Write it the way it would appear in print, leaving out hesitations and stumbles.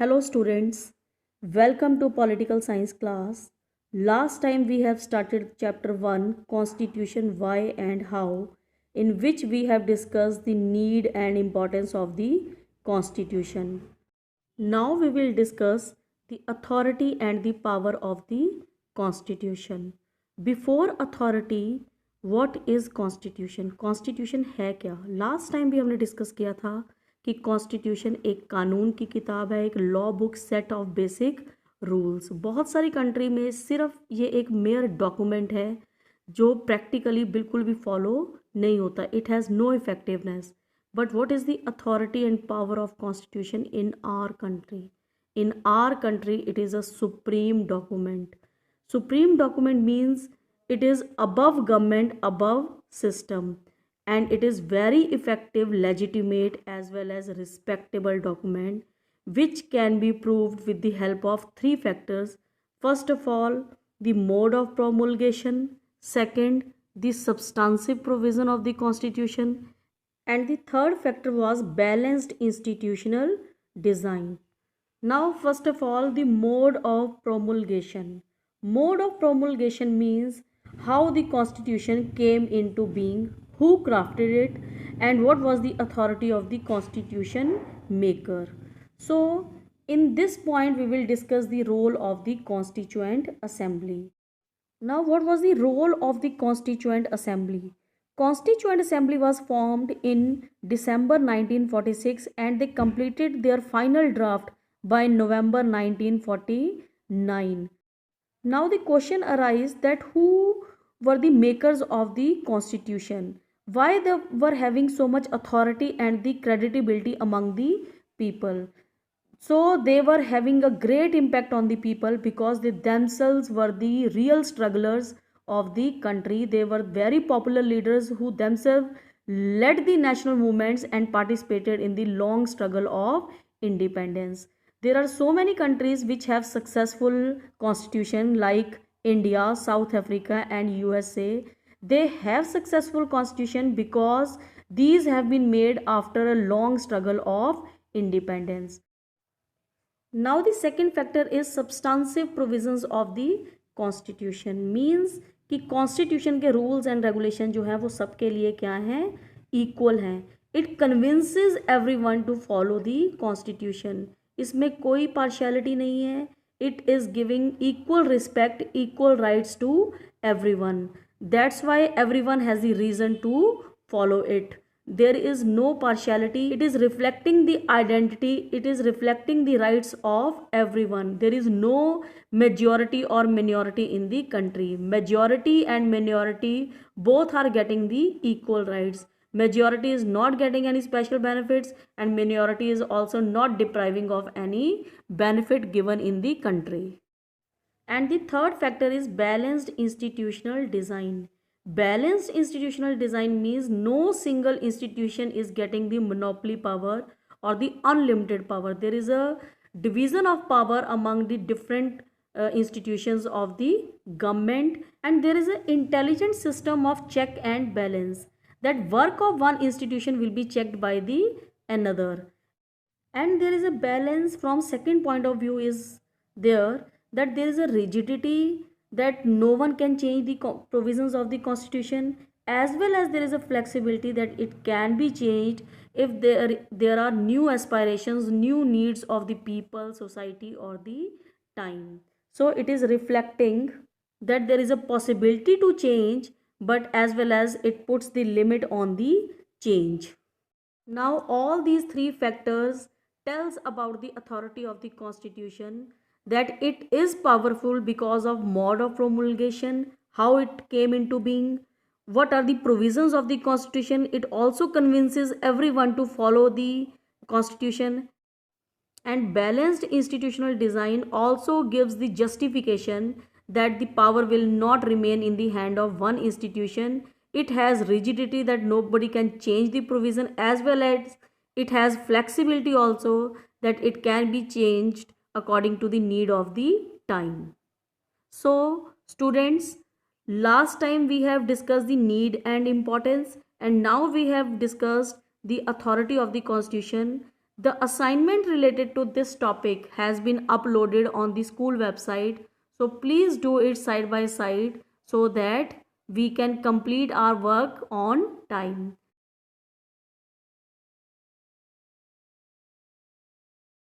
Hello students, welcome to political science class. Last time we have started chapter 1 Constitution Why and How, in which we have discussed the need and importance of the constitution. Now we will discuss the authority and the power of the constitution. Before authority, what is constitution? Constitution है क्या? Last time भी हमने discuss किया था कि constitution एक कानून की किताब है, एक law book set of basic rules. बहुत सारी कंट्री में सिर्फ ये एक मेयर डॉक्यूमेंट है जो प्रैक्टिकली बिल्कुल भी फॉलो नहीं होता। It has no effectiveness. But what is the authority and power of constitution in our country? In our country, it is a supreme document. Supreme document means it is above government, above system, and it is very effective, legitimate as well as respectable document which can be proved with the help of three factors. First of all, the mode of promulgation. Second, the substantive provision of the constitution, and the third factor was balanced institutional design. Now, first of all, the mode of promulgation. Mode of promulgation means how the constitution came into being, who crafted it, and what was the authority of the constitution maker. So, in this point, we will discuss the role of the Constituent Assembly. Now, what was the role of the Constituent Assembly? Constituent Assembly was formed in December 1946 and they completed their final draft by November 1949. Now the question arises that who were the makers of the constitution? Why they were having so much authority and the credibility among the people? So they were having a great impact on the people because they themselves were the real strugglers of the country. They were very popular leaders who themselves led the national movements and participated in the long struggle of independence. There are so many countries which have successful constitution like India, South Africa and USA. They have successful constitution because these have been made after a long struggle of independence. Now the second factor is substantive provisions of the constitution, means कि constitution के rules and regulation जो है वो सबके लिए क्या हैं, equal हैं. It convinces everyone to follow the constitution. इसमें कोई partiality नहीं है. It is giving equal respect, equal rights to everyone. That's why everyone has the reason to follow it. There is no partiality. It is reflecting the identity, it is reflecting the rights of everyone. There is no majority or minority in the country. Majority and minority both are getting the equal rights. Majority is not getting any special benefits and minority is also not depriving of any benefit given in the country. And the third factor is balanced institutional design. Balanced institutional design means no single institution is getting the monopoly power or the unlimited power. There is a division of power among the different institutions of the government, and there is an intelligent system of check and balance. That work of one institution will be checked by the another, and there is a balance from second point of view is there, that there is a rigidity that no one can change the provisions of the constitution, as well as there is a flexibility that it can be changed if there are new aspirations, new needs of the people, society or the time. So it is reflecting that there is a possibility to change, but as well as it puts the limit on the change. Now all these three factors tells about the authority of the constitution, that it is powerful because of mode of promulgation, how it came into being, what are the provisions of the constitution. It also convinces everyone to follow the constitution, and balanced institutional design also gives the justification that the power will not remain in the hand of one institution. It has rigidity that nobody can change the provision, as well as it has flexibility also that it can be changed according to the need of the time. So students, last time we have discussed the need and importance, and now we have discussed the authority of the constitution. The assignment related to this topic has been uploaded on the school website. So please do it side by side so that we can complete our work on time.